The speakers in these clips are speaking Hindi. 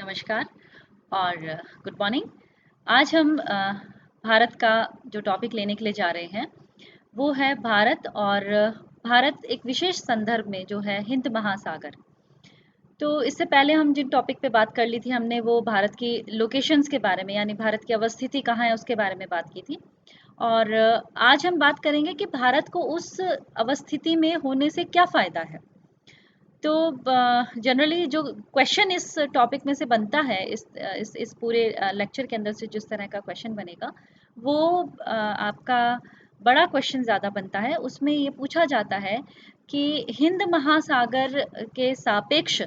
नमस्कार और गुड मॉर्निंग। आज हम भारत का जो टॉपिक लेने के लिए जा रहे हैं वो है भारत और भारत एक विशेष संदर्भ में जो है हिंद महासागर। तो इससे पहले हम जिन टॉपिक पे बात कर ली थी हमने वो भारत की लोकेशंस के बारे में यानी भारत की अवस्थिति कहाँ है उसके बारे में बात की थी। और आज हम बात करेंगे कि भारत को उस अवस्थिति में होने से क्या फ़ायदा है। तो जनरली जो क्वेश्चन इस टॉपिक में से बनता है इस पूरे लेक्चर के अंदर से जिस तरह का क्वेश्चन बनेगा वो आपका बड़ा क्वेश्चन ज़्यादा बनता है। उसमें ये पूछा जाता है कि हिंद महासागर के सापेक्ष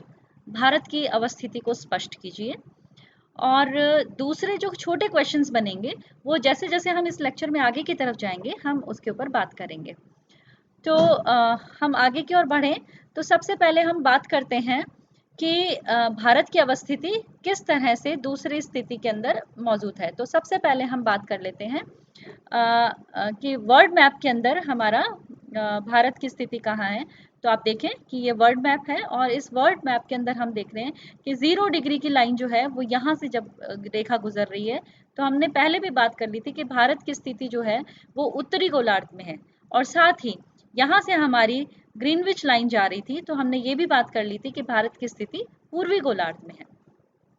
भारत की अवस्थिति को स्पष्ट कीजिए। और दूसरे जो छोटे क्वेश्चंस बनेंगे वो जैसे जैसे हम इस लेक्चर में आगे की तरफ जाएंगे हम उसके ऊपर बात करेंगे। तो हम आगे की ओर बढ़ें तो सबसे पहले हम बात करते हैं कि भारत की अवस्थिति किस तरह से दूसरी स्थिति के अंदर मौजूद है। तो सबसे पहले हम बात कर लेते हैं कि वर्ल्ड मैप के अंदर हमारा भारत की स्थिति कहाँ है। तो आप देखें कि ये वर्ल्ड मैप है और इस वर्ल्ड मैप के अंदर हम देख रहे हैं कि 0 डिग्री की लाइन जो है वो यहाँ से जब रेखा गुजर रही है तो हमने पहले भी बात कर ली थी कि भारत की स्थिति जो है वो उत्तरी गोलार्ध में है। और साथ ही यहाँ से हमारी ग्रीनविच लाइन जा रही थी तो हमने ये भी बात कर ली थी कि भारत की स्थिति पूर्वी गोलार्ध में है।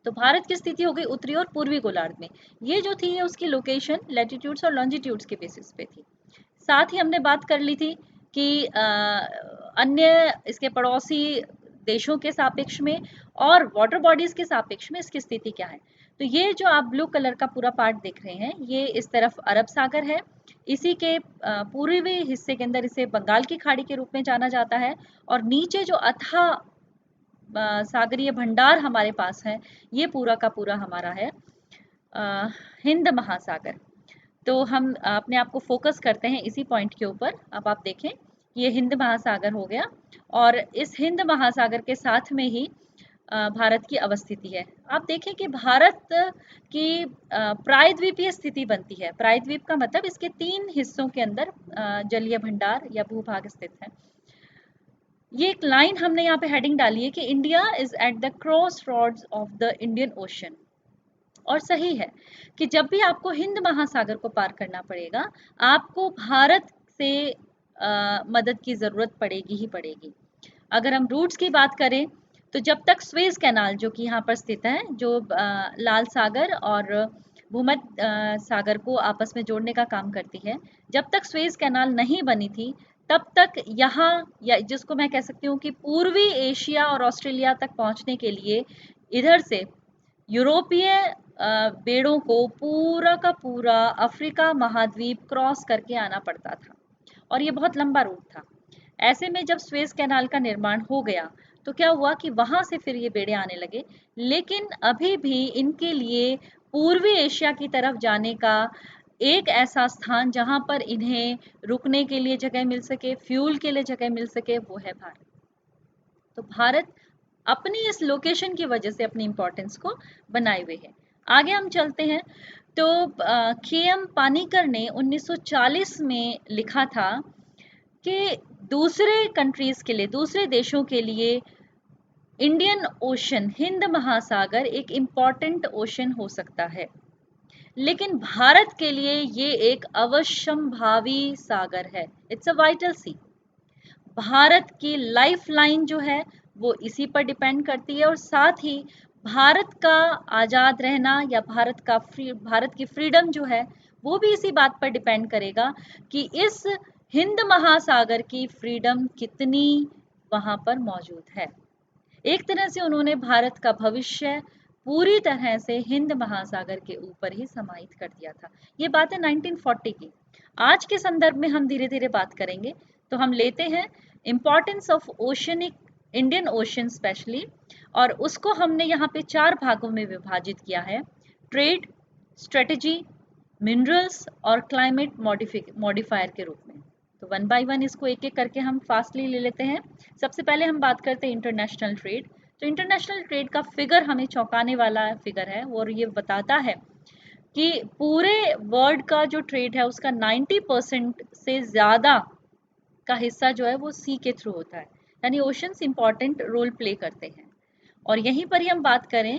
तो भारत की स्थिति हो गई उत्तरी और पूर्वी गोलार्ध में। ये जो थी ये उसकी लोकेशन लैटिट्यूड्स और लॉन्जिट्यूड्स के बेसिस पे थी। साथ ही हमने बात कर ली थी कि अन्य इसके पड़ोसी देशों के सापेक्ष में और वाटर बॉडीज के सापेक्ष में इसकी स्थिति क्या है। तो ये जो आप ब्लू कलर का पूरा पार्ट देख रहे हैं ये इस तरफ अरब सागर है। इसी के पूर्वी हिस्से के अंदर इसे बंगाल की खाड़ी के रूप में जाना जाता है। और नीचे जो अथाह सागरीय भंडार हमारे पास है ये पूरा का पूरा हमारा है हिंद महासागर। तो हम अपने आप को फोकस करते हैं इसी पॉइंट के ऊपर। अब आप देखें ये हिंद महासागर हो गया और इस हिंद महासागर के साथ में ही भारत की अवस्थिति है। आप देखें कि भारत की प्रायद्वीपीय स्थिति बनती है। प्रायद्वीप का मतलब इसके 3 हिस्सों के अंदर जलीय भंडार या भूभाग स्थित है। ये एक लाइन हमने यहाँ पे हेडिंग डाली है कि India is at the crossroads of the Indian Ocean. और सही है कि जब भी आपको हिंद महासागर को पार करना पड़ेगा आपको भारत से मदद की ज़रूरत पड़ेगी ही पड़ेगी। अगर हम रूट्स की बात करें तो जब तक स्वेज कैनाल जो कि यहाँ पर स्थित है जो लाल सागर और भूमध्य सागर को आपस में जोड़ने का काम करती है, जब तक स्वेज कैनाल नहीं बनी थी तब तक यहाँ या जिसको मैं कह सकती हूँ कि पूर्वी एशिया और ऑस्ट्रेलिया तक पहुँचने के लिए इधर से यूरोपीय बेड़ों को पूरा का पूरा अफ्रीका महाद्वीप क्रॉस करके आना पड़ता था और ये बहुत लंबा रूट था। ऐसे में जब स्वेज कैनाल का निर्माण हो गया तो क्या हुआ कि वहां से फिर ये बेड़े आने लगे। लेकिन अभी भी इनके लिए पूर्वी एशिया की तरफ जाने का एक ऐसा स्थान जहां पर इन्हें रुकने के लिए जगह मिल सके, फ्यूल के लिए जगह मिल सके, वो है भारत। तो भारत अपनी इस लोकेशन की वजह से अपनी इंपॉर्टेंस को बनाए हुए है। आगे हम चलते हैं तो के.एम. पानीकर ने 1940 में लिखा था कि दूसरे कंट्रीज के लिए, दूसरे देशों के लिए इंडियन ओशन, हिंद महासागर एक इम्पॉर्टेंट ओशन हो सकता है लेकिन भारत के लिए ये एक अवश्यंभावी सागर है। इट्स अ वाइटल सी। भारत की लाइफ लाइन जो है वो इसी पर डिपेंड करती है और साथ ही भारत का आज़ाद रहना या भारत की फ्रीडम जो है वो भी इसी बात पर डिपेंड करेगा कि इस हिंद महासागर की फ्रीडम कितनी वहाँ पर मौजूद है। एक तरह से उन्होंने भारत का भविष्य पूरी तरह से हिंद महासागर के ऊपर ही समाहित कर दिया था। ये बात है 1940 की। आज के संदर्भ में हम धीरे धीरे बात करेंगे। तो हम लेते हैं importance of oceanic, Indian ocean specially, और उसको हमने यहाँ पे 4 भागों में विभाजित किया है: ट्रेड, स्ट्रेटजी, मिनरल्स और क्लाइमेट मॉडिफायर के रूप में। तो वन बाय वन इसको एक एक करके हम फास्टली ले लेते हैं। सबसे पहले हम बात करते हैं इंटरनेशनल ट्रेड। तो इंटरनेशनल ट्रेड का फिगर हमें चौंकाने वाला फिगर है और ये बताता है कि पूरे वर्ल्ड का जो ट्रेड है उसका 90% से ज़्यादा का हिस्सा जो है वो सी के थ्रू होता है, यानी ओशंस इंपॉर्टेंट रोल प्ले करते हैं। और यहीं पर ही हम बात करें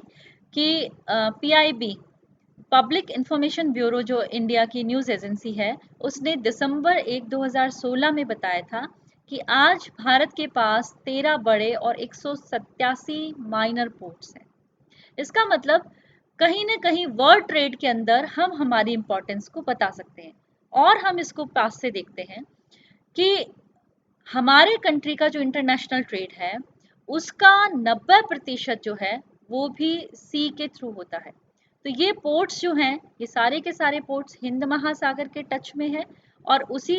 कि पीआईबी, पब्लिक इंफॉर्मेशन ब्यूरो, जो इंडिया की न्यूज़ एजेंसी है, उसने दिसंबर 2016 में बताया था कि आज भारत के पास 13 बड़े और 187 माइनर पोर्ट्स हैं। इसका मतलब कहीं ना कहीं वर्ल्ड ट्रेड के अंदर हम हमारी इंपॉर्टेंस को बता सकते हैं। और हम इसको पास से देखते हैं कि हमारे कंट्री का जो इंटरनेशनल ट्रेड है उसका 90% जो है वो भी सी के थ्रू होता है। तो ये पोर्ट्स जो हैं, ये सारे के सारे पोर्ट्स हिंद महासागर के टच में है। और उसी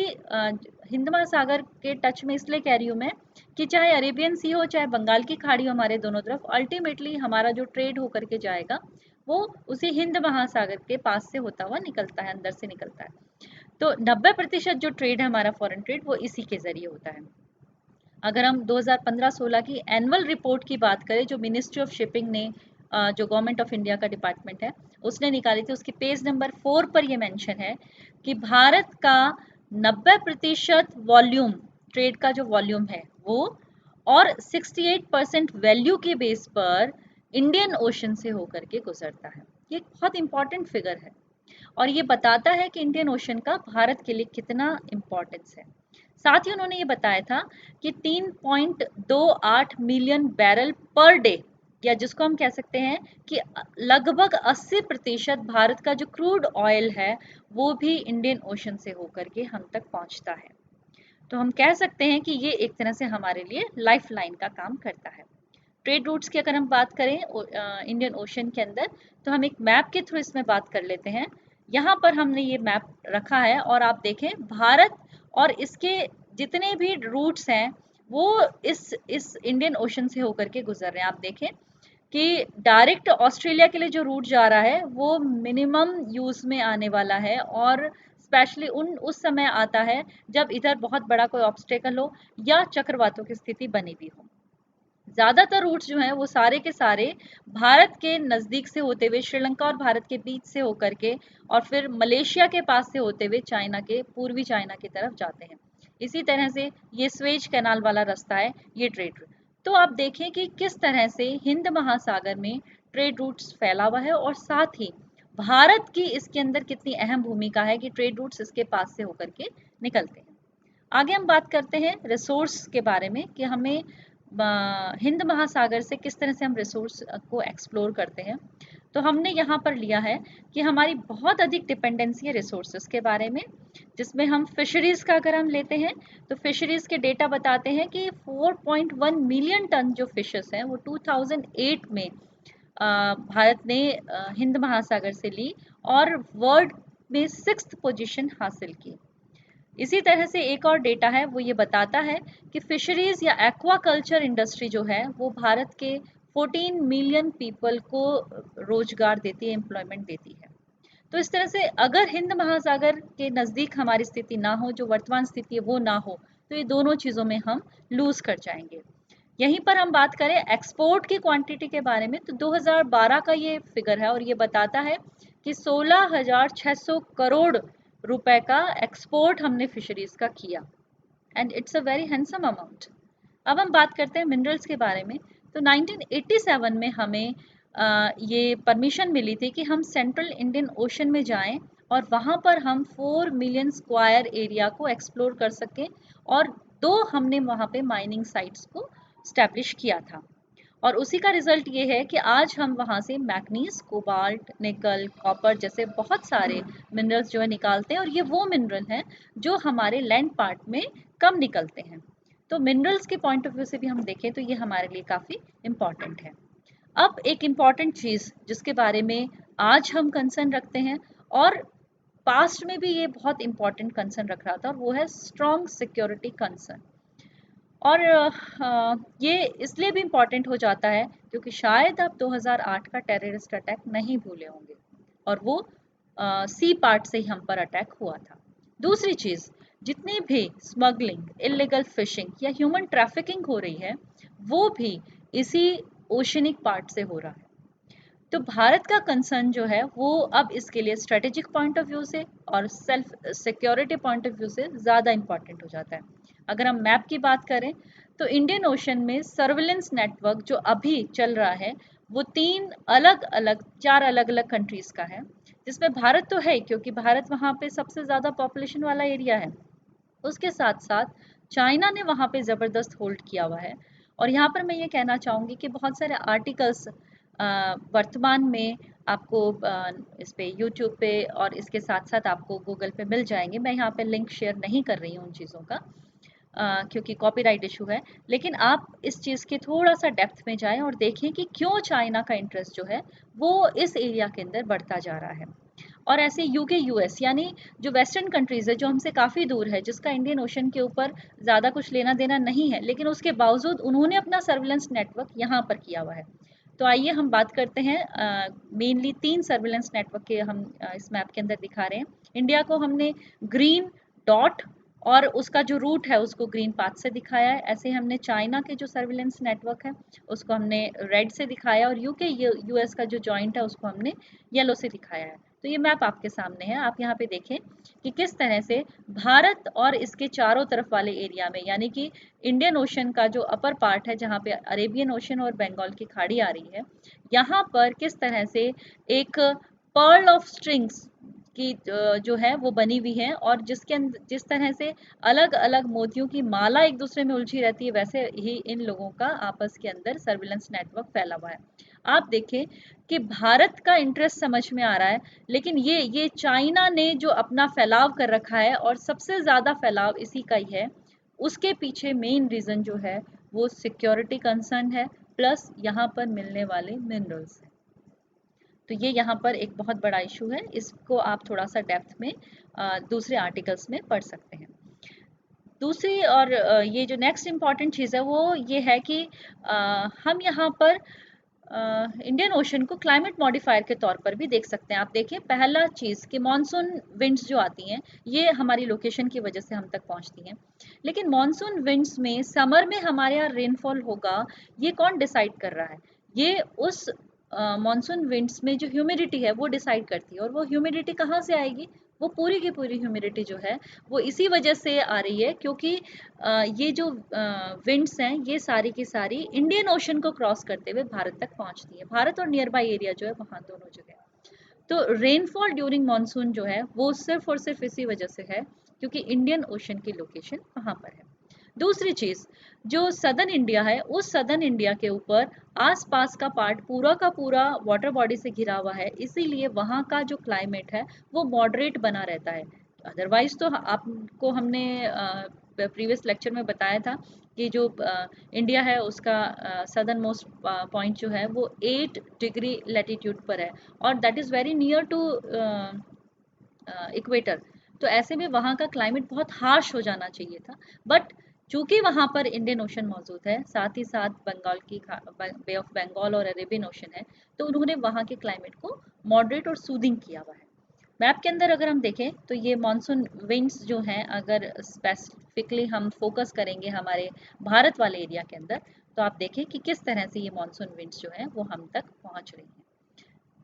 हिंद महासागर के टच में इसलिए कह रही हूँ मैं कि चाहे अरेबियन सी हो चाहे बंगाल की खाड़ी हो, हमारे दोनों तरफ अल्टीमेटली हमारा जो ट्रेड होकर के जाएगा वो उसी हिंद महासागर के पास से होता हुआ निकलता है, अंदर से निकलता है। तो 90% जो ट्रेड है हमारा फॉरेन ट्रेड वो इसी के जरिए होता है। अगर हम 2015-16 की एनुअल रिपोर्ट की बात करें जो मिनिस्ट्री ऑफ शिपिंग ने जो गवर्नमेंट ऑफ इंडिया का डिपार्टमेंट है उसने निकाली थी, उसकी पेज नंबर 4 पर यह मेंशन है कि भारत का 90% वॉल्यूम, ट्रेड का जो वॉल्यूम है वो, और 68% वैल्यू के बेस पर इंडियन ओशन से होकर के गुजरता है। ये एक बहुत इंपॉर्टेंट फिगर है और ये बताता है कि इंडियन ओशन का भारत के लिए कितना इम्पोर्टेंस है। साथ ही उन्होंने ये बताया था कि 3.28 मिलियन बैरल पर डे, या जिसको हम कह सकते हैं कि लगभग 80% भारत का जो क्रूड ऑयल है वो भी इंडियन ओशन से होकर के हम तक पहुंचता है। तो हम कह सकते हैं कि ये एक तरह से हमारे लिए लाइफ लाइन का काम करता है। ट्रेड रूट्स की अगर हम बात करें इंडियन ओशन के अंदर, तो हम एक मैप के थ्रू इसमें बात कर लेते हैं। यहाँ पर हमने ये मैप रखा है और आप देखें भारत और इसके जितने भी रूट्स हैं वो इस इंडियन ओशन से होकर के गुजर रहे हैं। आप देखें कि डायरेक्ट ऑस्ट्रेलिया के लिए जो रूट जा रहा है वो मिनिमम यूज में आने वाला है और स्पेशली उस समय आता है जब इधर बहुत बड़ा कोई ऑब्स्टेकल हो या चक्रवातों की स्थिति बनी हुई हो। ज्यादातर रूट्स जो हैं वो सारे के सारे भारत के नजदीक से होते हुए श्रीलंका और भारत के बीच से होकर के और फिर मलेशिया के पास से होते हुए चाइना के, पूर्वी चाइना की तरफ जाते हैं। इसी तरह से ये स्वेज कैनाल वाला रास्ता है, ये ट्रेड रूट। तो आप देखें कि किस तरह से हिंद महासागर में ट्रेड रूट्स फैला हुआ है और साथ ही भारत की इसके अंदर कितनी अहम भूमिका है कि ट्रेड रूट्स इसके पास से होकर के निकलते हैं। आगे हम बात करते हैं रिसोर्स के बारे में कि हमें हिंद महासागर से किस तरह से हम रिसोर्स को एक्सप्लोर करते हैं। तो हमने यहाँ पर लिया है कि हमारी बहुत अधिक डिपेंडेंसी है रिसोर्सेज के बारे में, जिसमें हम फिशरीज का अगर हम लेते हैं तो फिशरीज के डेटा बताते हैं कि 4.1 मिलियन टन जो फिशेस हैं वो 2008 में भारत ने हिंद महासागर से ली और वर्ल्ड में 6th पोजीशन हासिल की। इसी तरह से एक और डेटा है वो ये बताता है कि फिशरीज या एक्वाकल्चर इंडस्ट्री जो है वो भारत के 14 मिलियन पीपल को रोजगार देती है, एम्प्लॉयमेंट देती है। तो इस तरह से अगर हिंद महासागर के नज़दीक हमारी स्थिति ना हो, जो वर्तमान स्थिति है वो ना हो, तो ये दोनों चीज़ों में हम लूज कर जाएंगे। यहीं पर हम बात करें एक्सपोर्ट की क्वांटिटी के बारे में तो 2012 का ये फिगर है और ये बताता है कि 16,600 करोड़ रुपए का एक्सपोर्ट हमने फिशरीज का किया and it's a very handsome amount. अब हम बात करते हैं मिनरल्स के बारे में। तो 1987 में हमें ये परमिशन मिली थी कि हम सेंट्रल इंडियन ओशन में जाएं और वहाँ पर हम 4 मिलियन स्क्वायर एरिया को एक्सप्लोर कर सकें और दो हमने वहाँ पे माइनिंग साइट्स को स्टैब्लिश किया था। और उसी का रिजल्ट ये है कि आज हम वहाँ से मैग्नीज, कोबाल्ट, निकल, कॉपर जैसे बहुत सारे मिनरल्स जो है निकालते हैं और ये वो मिनरल हैं जो हमारे लैंड पार्ट में कम निकलते हैं। तो मिनरल्स के पॉइंट ऑफ व्यू से भी हम देखें तो ये हमारे लिए काफ़ी इम्पॉर्टेंट है। अब एक इम्पॉर्टेंट चीज़ जिसके बारे में आज हम कंसर्न रखते हैं और पास्ट में भी ये बहुत इम्पॉर्टेंट कंसर्न रख रहा था और वो है स्ट्रॉन्ग सिक्योरिटी कंसर्न। और ये इसलिए भी इम्पॉर्टेंट हो जाता है क्योंकि शायद आप 2008 का टेररिस्ट अटैक नहीं भूले होंगे और वो सी पार्ट से ही हम पर अटैक हुआ था। दूसरी चीज़, जितनी भी स्मगलिंग, इलीगल फिशिंग या ह्यूमन ट्रैफिकिंग हो रही है वो भी इसी ओशनिक पार्ट से हो रहा है। तो भारत का कंसर्न जो है वो अब इसके लिए स्ट्रेटेजिक पॉइंट ऑफ व्यू से और self security point of view से ज़्यादा इम्पॉर्टेंट हो जाता है। अगर हम मैप की बात करें तो इंडियन ओशन में सर्विलेंस नेटवर्क जो अभी चल रहा है वो चार अलग अलग कंट्रीज का है, जिसमें भारत तो है क्योंकि भारत वहाँ पे सबसे ज़्यादा पॉपुलेशन वाला एरिया है। उसके साथ साथ चाइना ने वहाँ पे ज़बरदस्त होल्ड किया हुआ है। और यहाँ पर मैं ये कहना चाहूँगी कि बहुत सारे आर्टिकल्स वर्तमान में आपको इस पे यूट्यूब पे और इसके साथ साथ आपको गूगल पे मिल जाएंगे। मैं यहाँ पे लिंक शेयर नहीं कर रही हूँ उन चीज़ों का, क्योंकि कॉपीराइट इशू है। लेकिन आप इस चीज़ के थोड़ा सा डेप्थ में जाएं और देखें कि क्यों चाइना का इंटरेस्ट जो है वो इस एरिया के अंदर बढ़ता जा रहा है। और ऐसे यूके यूएस यानी जो वेस्टर्न कंट्रीज है, जो हमसे काफ़ी दूर है, जिसका इंडियन ओशन के ऊपर ज़्यादा कुछ लेना देना नहीं है, लेकिन उसके बावजूद उन्होंने अपना सर्विलेंस नेटवर्क यहाँ पर किया हुआ है। तो आइए हम बात करते हैं। मेनली 3 सर्विलेंस नेटवर्क के हम इस मैप के अंदर दिखा रहे हैं। इंडिया को हमने ग्रीन डॉट और उसका जो रूट है उसको ग्रीन पाथ से दिखाया है। ऐसे ही हमने चाइना के जो सर्विलेंस नेटवर्क है उसको हमने रेड से दिखाया, और यूके यूएस का जो जॉइंट है उसको हमने येलो से दिखाया है। तो ये मैप आपके सामने है, आप यहाँ पे देखें कि किस तरह से भारत और इसके चारों तरफ वाले एरिया में, यानी कि इंडियन ओशन का जो अपर पार्ट है जहाँ पे अरेबियन ओशन और बंगाल की खाड़ी आ रही है, यहाँ पर किस तरह से एक पर्ल ऑफ स्ट्रिंग्स की जो है वो बनी हुई है, और जिसके अंदर जिस तरह से अलग अलग मोतियों की माला एक दूसरे में उलझी रहती है, वैसे ही इन लोगों का आपस के अंदर सर्विलेंस नेटवर्क फैला हुआ है। आप देखें कि भारत का इंटरेस्ट समझ में आ रहा है, लेकिन ये चाइना ने जो अपना फैलाव कर रखा है और सबसे ज़्यादा फैलाव इसी का ही है, उसके पीछे मेन रीज़न जो है वो सिक्योरिटी कंसर्न है, प्लस यहाँ पर मिलने वाले मिनरल्स हैं। तो ये यहाँ पर एक बहुत बड़ा इशू है, इसको आप थोड़ा सा डेप्थ में दूसरे आर्टिकल्स में पढ़ सकते हैं। दूसरी और ये जो नेक्स्ट इम्पॉर्टेंट चीज़ है वो ये है कि हम यहाँ पर इंडियन ओशन को क्लाइमेट मॉडिफायर के तौर पर भी देख सकते हैं। आप देखिए, पहला चीज़ कि मॉनसून विंड्स जो आती हैं ये हमारी लोकेशन की वजह से हम तक पहुंचती हैं, लेकिन मॉनसून विंड्स में समर में हमारे यहाँ रेनफॉल होगा, ये कौन डिसाइड कर रहा है? ये उस मॉनसून विंड्स में जो ह्यूमिडिटी है वो डिसाइड करती है। और वो ह्यूमिडिटी कहाँ से आएगी? वो पूरी की पूरी ह्यूमिडिटी जो है वो इसी वजह से आ रही है क्योंकि ये जो विंड्स हैं ये सारी की सारी इंडियन ओशन को क्रॉस करते हुए भारत तक पहुंचती है। भारत और नियर बाई एरिया जो है वहाँ दोनों जगह। तो रेनफॉल ड्यूरिंग मानसून जो है वो सिर्फ और सिर्फ इसी वजह से है क्योंकि इंडियन ओशन की लोकेशन वहाँ पर है। दूसरी चीज़, जो सदर्न इंडिया है उस सदर्न इंडिया के ऊपर आसपास का पार्ट पूरा का पूरा वाटर बॉडी से घिरा हुआ है, इसीलिए वहाँ का जो क्लाइमेट है वो मॉडरेट बना रहता है। अदरवाइज तो आपको हमने प्रीवियस लेक्चर में बताया था कि जो इंडिया है उसका सदर्न मोस्ट पॉइंट जो है वो 8 डिग्री लैटिट्यूड पर है, और that is very near to equator. तो ऐसे में वहाँ का क्लाइमेट बहुत हार्श हो जाना चाहिए था, बट चूंकि वहाँ पर इंडियन ओशन मौजूद है, साथ ही साथ बंगाल की बे ऑफ बंगाल और अरेबियन ओशन है, तो उन्होंने वहाँ के क्लाइमेट को मॉडरेट और सूदिंग किया हुआ है। मैप के अंदर अगर हम देखें तो ये मानसून विंड्स जो हैं, अगर स्पेसिफिकली हम फोकस करेंगे हमारे भारत वाले एरिया के अंदर, तो आप देखें कि किस तरह से ये मानसून विंड्स जो हैं वो हम तक पहुँच रही हैं।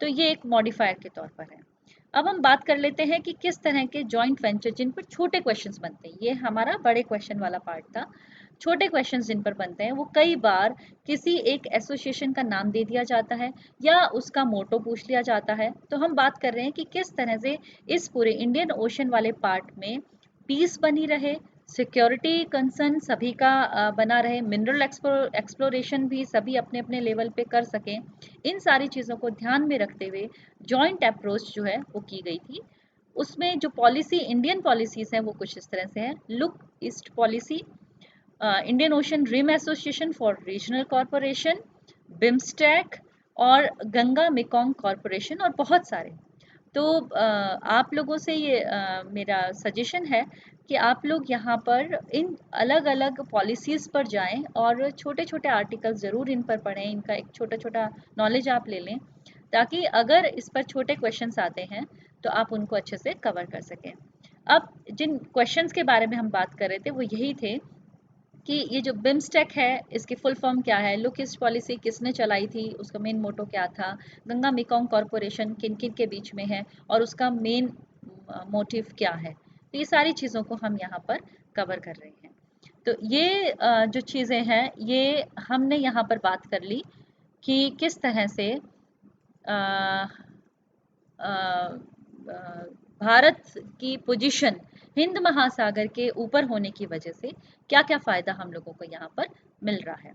तो ये एक मॉडिफायर के तौर पर है। अब हम बात कर लेते हैं कि किस तरह के जॉइंट वेंचर जिन पर छोटे क्वेश्चंस बनते हैं। ये हमारा बड़े क्वेश्चन वाला पार्ट था। छोटे क्वेश्चंस जिन पर बनते हैं वो कई बार किसी एक एसोसिएशन का नाम दे दिया जाता है या उसका मोटो पूछ लिया जाता है। तो हम बात कर रहे हैं कि किस तरह से इस पूरे इंडियन ओशन वाले पार्ट में पीस बनी रहे, सिक्योरिटी कंसर्न सभी का बना रहे, मिनरल एक्सप्लोरेशन भी सभी अपने अपने लेवल पे कर सकें। इन सारी चीज़ों को ध्यान में रखते हुए जॉइंट अप्रोच जो है वो की गई थी। उसमें जो पॉलिसी इंडियन पॉलिसीज़ हैं वो कुछ इस तरह से है। Look East Policy, Indian Ocean Rim Association for Regional Corporation, BIMSTEC और गंगा मेकोंग कॉरपोरेशन और बहुत सारे। तो आप लोगों से ये मेरा सजेशन है कि आप लोग यहाँ पर इन अलग अलग पॉलिसीज़ पर जाएं और छोटे छोटे आर्टिकल्स ज़रूर इन पर पढ़ें, इनका एक छोटा छोटा नॉलेज आप ले लें, ताकि अगर इस पर छोटे क्वेश्चंस आते हैं तो आप उनको अच्छे से कवर कर सकें। अब जिन क्वेश्चंस के बारे में हम बात कर रहे थे वो यही थे कि ये जो बिम्स्टेक है इसकी फुल फॉर्म क्या है, लुक ईस्ट पॉलिसी किसने चलाई थी, उसका मेन मोटो क्या था, गंगा मेकोंग कॉरपोरेशन किन किन के बीच में है और उसका मेन मोटिव क्या है। तो ये सारी चीज़ों को हम यहाँ पर कवर कर रहे हैं। तो ये जो चीज़ें हैं ये हमने यहाँ पर बात कर ली कि किस तरह से अ, अ, अ, भारत की पोजीशन हिंद महासागर के ऊपर होने की वजह से क्या-क्या फ़ायदा हम लोगों को यहाँ पर मिल रहा है।